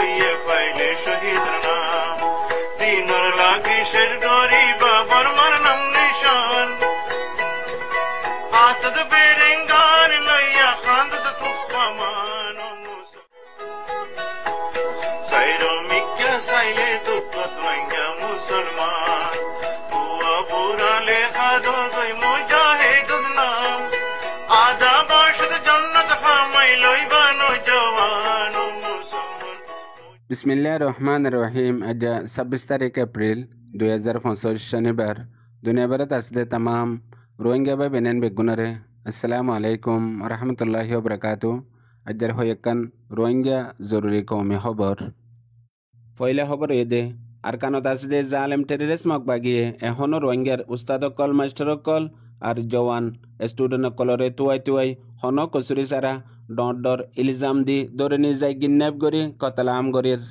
লইয়ে পাইলে শহীদের নাম দিনর লাগি শেষ গরিব বর্মার নাম নিশান আতদ বেরেঙ্গান লইয়া খান্দত তুফামান সাইরো মিক্কা সাইলে দুঃখত রঙ্গা মুসলমান বুয়া বুড়ালে খাদো গই মুজাহিদুল নাম আদা বর্ষদ জান্নাত খামাই লইবা নওজওয়ান মুসলমান বিসমিল্লাহির রহমানির রহিম। আজ 26 তারিখ এপ্রিল 2025 শনিবার। দুনিয়াভরত আসলে तमाम রোহিঙ্গা ভাই বেনেন বেগুনারে আসসালামু আলাইকুম রহমতুল্লাহি ওয়া বারাকাতু। আজর হয়কান রোহিঙ্গা জরুরি কওমি খবর। পয়লা খবর এদে আরকানত আসলে জালেম টেররিস্ট মকবাগিয়ে এখনো রোহিঙ্গার উস্তাদকল মাস্টারকল আর জওয়ান স্টুডেন্টকলরে তুয়াই হন কসুরি সারা ডর ইলজাম দি দরে নিজাই কিডন্যাপ করি কতলাম গরির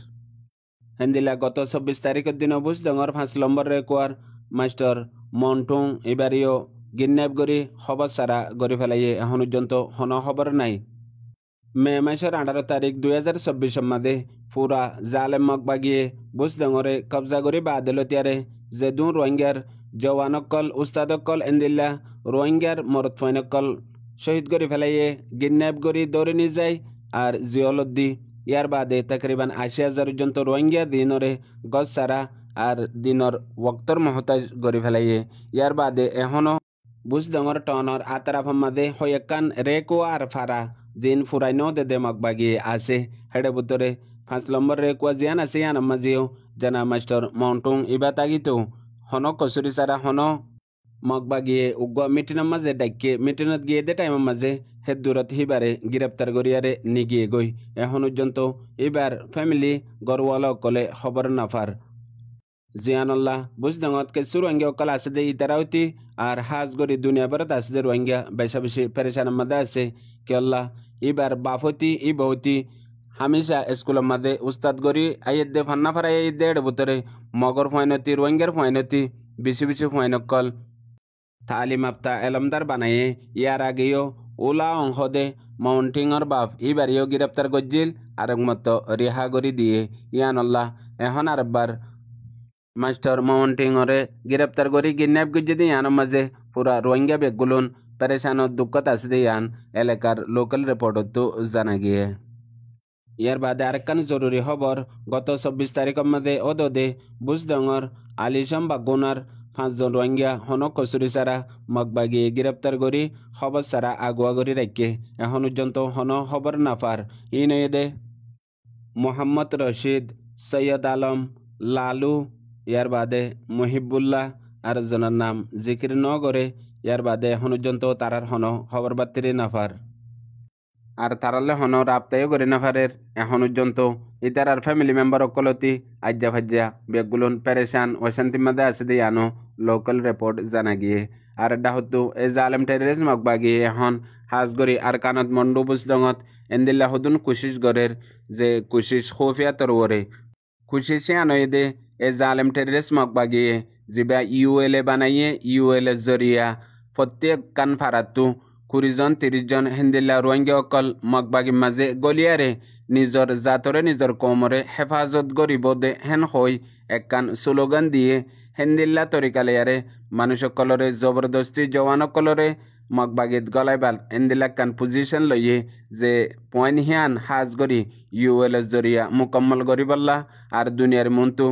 হেন্দিলা গত 26 তারিখের দিন বুঝ ডর 5 নম্বর রেকোয়ার মাস্টার মন্টুং এবারিও কিডন্যাপ করি খবর সারা গড়ি ফেলাইয়ে এখন পর্যন্ত হন খবর নাই। মে মাসের 18 তারিখ 2024 মাদে পুরা জালেম মকবাগিয়ে বুঝ ডরে কবজা করি বা আদালতিয়ারে যেদু রোহিঙ্গার জওয়ানকল উস্তাদকল এন্দিল্লা রোহিঙ্গার মরদ ফৈনকল শহীদ করে ফেলাইয়ে কিডন্যাপ করি দৌড়ে নিয়ে যায় আর জিয়লদ্দি ইয়ার বাদে তকরিবান 80,000 পর্যন্ত রোহিঙ্গা দিনরে গজ সারা আর দিনর ওক্তর মহতাজ করে ফেলাইয়ে ইয়ার বাদে এখনো বুঝ ডর টনর আতরাফ মাদে হয়েকান রেকো আর ফারা জিন ফুরাইনো দে মকবাগিয়ে আছে হেডে বুতরে 5 নম্বর রেকুয়া জিয়ান আছে ইয়ান মাজিও জানা মাস্টার মন্টুং ইবা তাগিতো হন কসুরি সারা হন মকবাগিয়ে উগ্র মিটিনের মাঝে ডাইকে মিটিনত গিয়ে দে টাইমের মাঝে হে দূরত হিবারে গ্রেপ্তার করিয়ারে নিগিয়ে গই এখন পর্যন্ত এবার ফ্যামিলি গরওয়ালা কলে খবর নাফার জিয়ানুল্লাহ বুঝ ডাঙত কে সুরঙ্গি অকল আছে দে ইতারাউতি আর হাজ গরি দুনিয়া বরত আছে দে রোহিঙ্গা বেশা বেশি পেরেশানের মধ্যে আছে কে আল্লাহ এবার বাফতি ই বহুতি হামেশা স্কুলের মাঝে উস্তাদ গরি আইয়ের দে ফান্না ফারাই আইয়ের দে বুতরে মগর ফয়নতি রোহিঙ্গার ফয়নতি বেশি বেশি ফয়নকল তালিম আফতা এলমদার বানাইয়ে ইয়ার আগেও ওলা অংশ দে মাউন্টিংর বাপ এবারেও গ্রেপ্তার গজ্জিল আর মতো রিহা করি দিয়ে ইয়ানুল্লাহ এখন আরেকবার মাস্টার মাউন্টিংরে গ্রেপ্তার করি কিডন্যাপ গজ্জি দিয়ে ইয়ানোর মাঝে পুরা রোহিঙ্গা বেগুলুন পেরেশানত দুঃখত আছে দিয়ে ইয়ান এলাকার লোকাল রিপোর্টত জানা গিয়ে। ইয়ার বাদে আরেকখান জরুরি খবর গত 24 তারিখের মধ্যে ওদে বুজডঙর আলিশম বাগুনার 5 জন রোহিঙ্গা হন কসুরি সারা মকবাগি গ্রেপ্তার করি খবর সারা আগুয়া করি রাখে এখন পর্যন্ত হন খবর নাফার ই নয়ে দে মোহাম্মদ রশিদ সৈয়দ আলম লালু ইয়ার বাদে মুহিবুল্লাহ আর জনের নাম জিকির ন করে ইয়ার বাদে এখন পর্যন্ত তারার হন খবর বাতিরি নাফার আর তারালে হন রাবতাইও করে নাফারের এখন পর্যন্ত ইতার আর ফ্যামিলি মেম্বার অকলতি আজ্জা ফাজ্জা বেগুলুন পেরেশান অশান্তির মধ্যে আছে দিয়ে আনো লোকাল রিপোর্ট জানা গিয়ে আর ডাহতু এ জালেম টেররিস্ট মকবাগি এখন হাজগরি আর কানত মন্ডু বুজডঙত এন্দিল্লা হদুন কুশিস গরের যে কুশিস খোফিয়া তরওরে কুশিসে আনয়ে দে এ জালেম টেররিস্ট মকবাগিয়ে জিবা ইউএলএ বানাইয়ে ইউএলএ জরিয়া প্রত্যেক কান ফারাতু 20 জন 30 জন হেন্দিল্লা রোহিঙ্গা অকল মকবাগি মাঝে গলিয়ারে নিজর জাতরে নিজর কমরে হেফাজত গরিব দে হেন হই একখান স্লোগান দিয়ে হেন্দিল্লা তরিকালিয়ারে মানুষকলরে জবরদস্তি জওয়ানকলরে মকবাগিত গলাইবাল হেন্দিল্লা কান পজিশন লইয়ে যে পয়েন্ট হিয়ান হাজ গরি ইউএলএস জরিয়া মুকম্মল গরিবল্লা আর দুনিয়ার মন্তু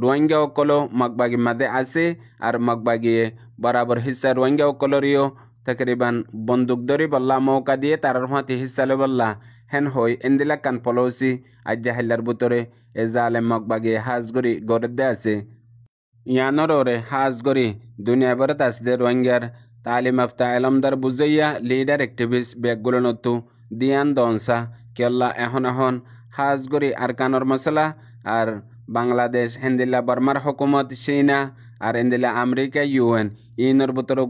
রোহিঙ্গা অকল মকবাগি মাঝে আছে আর মকবাগিয়ে বরাবর হিস্সা রোহিঙ্গা অকলরিও তকরিবান বন্দুক ধরি বল্লা মৌকা দিয়ে তারার হাতে হিস্সা লে বল্লা হেন হই এন্দিলা কান পলৌসি আজ্জা হাইলার বুতরে এ জালেম মকবাগি হাজ গরি গড়ে আছে ইয়ানোর ওরে হাজ গরি দুনিয়া বরত আসদে রোহিঙ্গার তালিম আফতা এলমদার বুঝাইয়া লিডার অ্যাক্টিভিস্ট ব্যাগগুলো নতু দিয়ান দনসা কেল্লা এখন হাজ গরি আর কানর মশলা আর বাংলাদেশ হেন্দিল্লা বর্মার হুকুমত চীনা আর এন্দিল্লা আমেরিকা ইউএন ইনর বুতর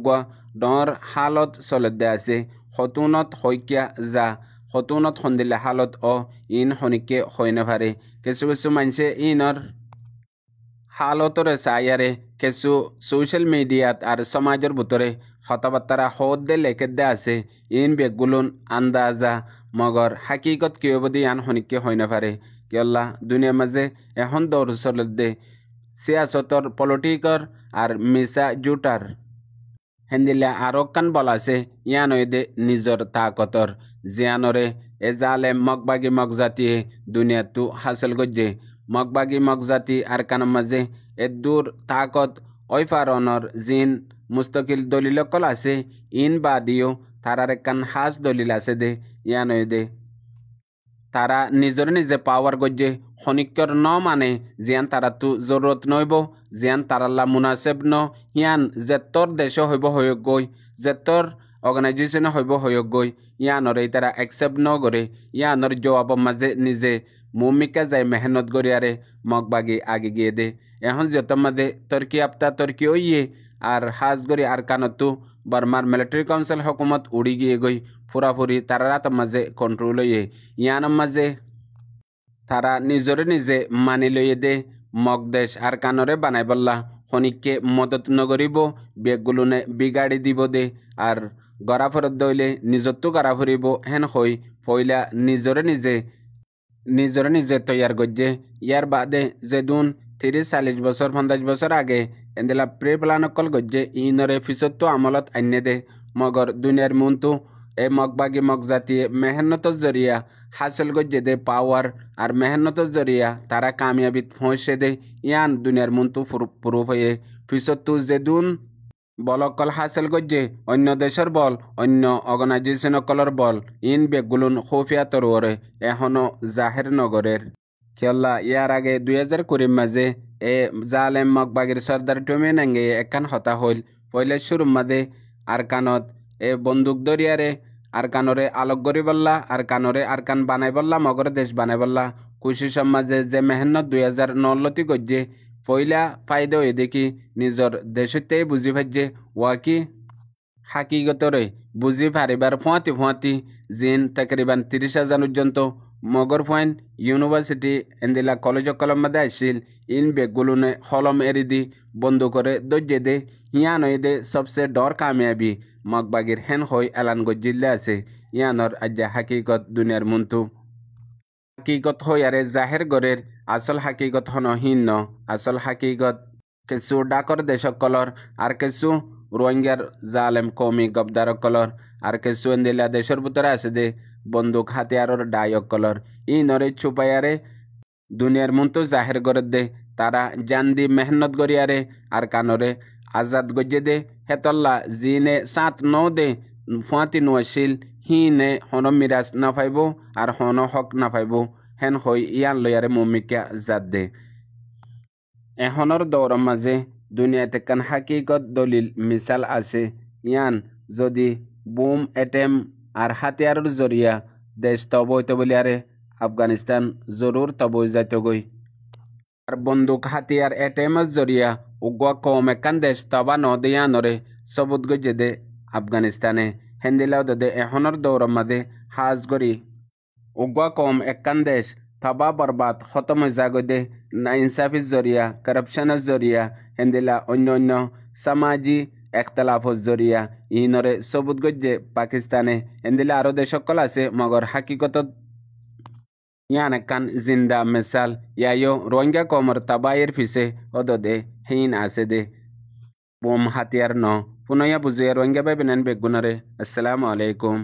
ডর হালত চলতে আছে হতুনত হইকিয়া যা হতুনত সন্দিল্লা হালত ইন শনিকে হয় নাফারে কিছু কিছু মানুষে ইনর হালতরে চাইয়ারে কিছু সোশ্যাল মিডিয়াত আর সমাজের ভিতরে কথাবার্তা হদে লেখে দে আছে ইন বেগুলুন আন্দাজা মগর হাকিকত কেউ বদি আন শনিকে হয় নাফারে কিয়ল্লা দুনিয়ার মাঝে এখন দৌর চলত দে সিয়াসতর পলিটিকর আর মিসা জুটার হেন্দিলা আরো কান বলাছে ইয়ানই দে নিজর তাকতর জিয়ানরে এ জালেম মগবাগি মগজাতিয়ে দুনিয়াতু হাসিল গজ্জে মগবাগি মগজাতি আর কান মাঝে এ দূর তাকত ওইফারনর জিন মুস্তকিল দলিল কল আছে ইন বাদিও তারার কান হাস দলিল আছে দে ইয়ানই দে তারা নিজর নিজে পাওয়ার গজ্জে খনিকর ন মানে জিয়ান তারা তু জরুরত নইব জিয়ান তারাল্লা মুনাসেব ন ইয়ান জেতর দেশ হইব হয়ক গই জেতর অর্গানাইজেশন হইব হয়ক গই ইয়ানর এই তারা একসেপ্ট ন করে ইয়ানর জবাব মাঝে নিজে মুমিকা যায় মেহনত গড়িয়ারে মগবাগি আগে গিয়ে দে এখন যত মাঝে তর্কি আপতা তর্কি ওইয়ে আর হাজ গড়ি আর কানতু বর্মার মিলিটারি কাউন্সিল হকুমত উড়ি গিয়ে গই পুরাপুরি তারা রাত মাঝে কন্ট্রোল হইয়ে ইয়ান মাঝে তারা নিজরে নিজে মানি লইয়ে দে মগদেশ আর কানরে বানাই বললা খনিককে মদত নগরিব বেগগুলোনে বিগাড়ি দিব দে আর গড়া ফেরত দইলে নিজত্ব গড়া ফুরিব হেন হই পইলা নিজরে নিজে তৈয়ার গজ্জে ইয়ার বাদে যেদুন 30-40 বছর 50 বছর আগে এন্দেলা প্রে প্লান কল গজ্জে ইনরে ফিসত্ব আমলত আইনে দে মগর দুনিয়ার মুন্তু এ মগবাগি মগজাতিয়ে মেহনতর জরিয়া হাসিল গজ্জে দে পাওয়ার আর মেহনতর জরিয়া তারা কামিয়াবিত পৌঁছে দে ইয়ান দুনিয়ার মুন্তু প্রুফ হয়ে ফিসত্তু যেদুন বলকল হাসিল গজ্জে অন্য দেশের বল অন্য অর্গানাইজেশন কলর বল ইন বেগুলুন খুফিয়া তরুরে এখনো জাহের নগরের খেলা ইয়ার আগে 2020 মাঝে এ জালেম মগবাগির সর্দার টুমে নাঙ্গে একান হতা হইল পয়লে শুরু মাদে আর কানত এ বন্দুক দরিয়ারে আর কানরে আলোক গরি বললা আর কানরে আর কান বানাই বললা মগর দেশ বানাই বললা খুশি সমাজে যে মেহনত 2009 গজ্জে পয়লা ফায়দা হয়ে দেখি নিজর দেশতে বুঝি ভাজ্যে ওয়াকি হাকিগতরে বুঝি পারিবার ফুয়াতি জিন তকরিবান 30,000 পর্যন্ত মগর পয়েন্ট ইউনিভার্সিটি এন্দিলা কলেজ কলম আসছিল ইন বেগগুলোনে হলম এরি দি বন্ধ করে দজ্জে দে ইয়ানই দে সবসে ডর কামিয়াবি মগবাগির হেন হই এলান গজ্জিল্লে আছে ইয়ানর আজ্জা হাকিকত দুনিয়ার মুন্তু হাকিকত হই আরে জাহের গরের আসল হাকিকত হন হিন্ন আসল হাকিকত কিছু ডাকর দেশকলর আর কিছু রোহিঙ্গার জালেম কৌমি গবদারকলর আর কিছু এন্দিলা দেশের ভিতরে আছে দে বন্দুক হাতিয়ারর ডায়কলর ই নরে ছুপাইয়ারে দুনিয়ার মুন্তু জাহের গরে দে তারা জান দি মেহনত গরিয়ারে আর কানরে আজাদ গজ্জে দে হেতল্লা জিনে সাত ন দে ফুয়াতি নোয়াশিল হিনে হন মিরাজ না পাইব আর হন হক না পাইব হেন হই ইয়ান লয়ারে মুমিকা জাত দে এহনর দৌর মাঝে দুনিয়াতে কান হাকিকত দলিল মিসাল আছে ইয়ান যদি বুম এটেম আর হাতিয়ারর জরিয়া দেশ তবইতে বলিয়ারে আফগানিস্তান জরুর তবই যাইত গই আর বন্দুক হাতিয়ার এটেমের জরিয়া উগুয়া কম একান দেশ তবা নদিয়ানরে সবুত গজে দে আফগানিস্তানে হেন্দিলাও দে এহনর দৌর মাঝে হাজ গরি উগুয়া কম একান দেশ তবা বরবাদ খতম জাগো দে না ইনসাফির জরিয়া করপশনের জরিয়া হেন্দিলা অন্য সামাজি একতলাফর জরিয়া ইনরে সবুত গজ্জে পাকিস্তানে হেন্দিলা আরো দেশকল আছে মগর হাকিকত ইয়ান একান জিন্দা মিসাল ইয়ায়ো রোহিঙ্গা কমর তাবাইয়ের ফিসে অদদে হিন আছে দে বোম হাতিয়ার ন পুনয়া বুঝিয়া রোহিঙ্গা বাই বেনান বেগুনারে আসসালামু আলাইকুম।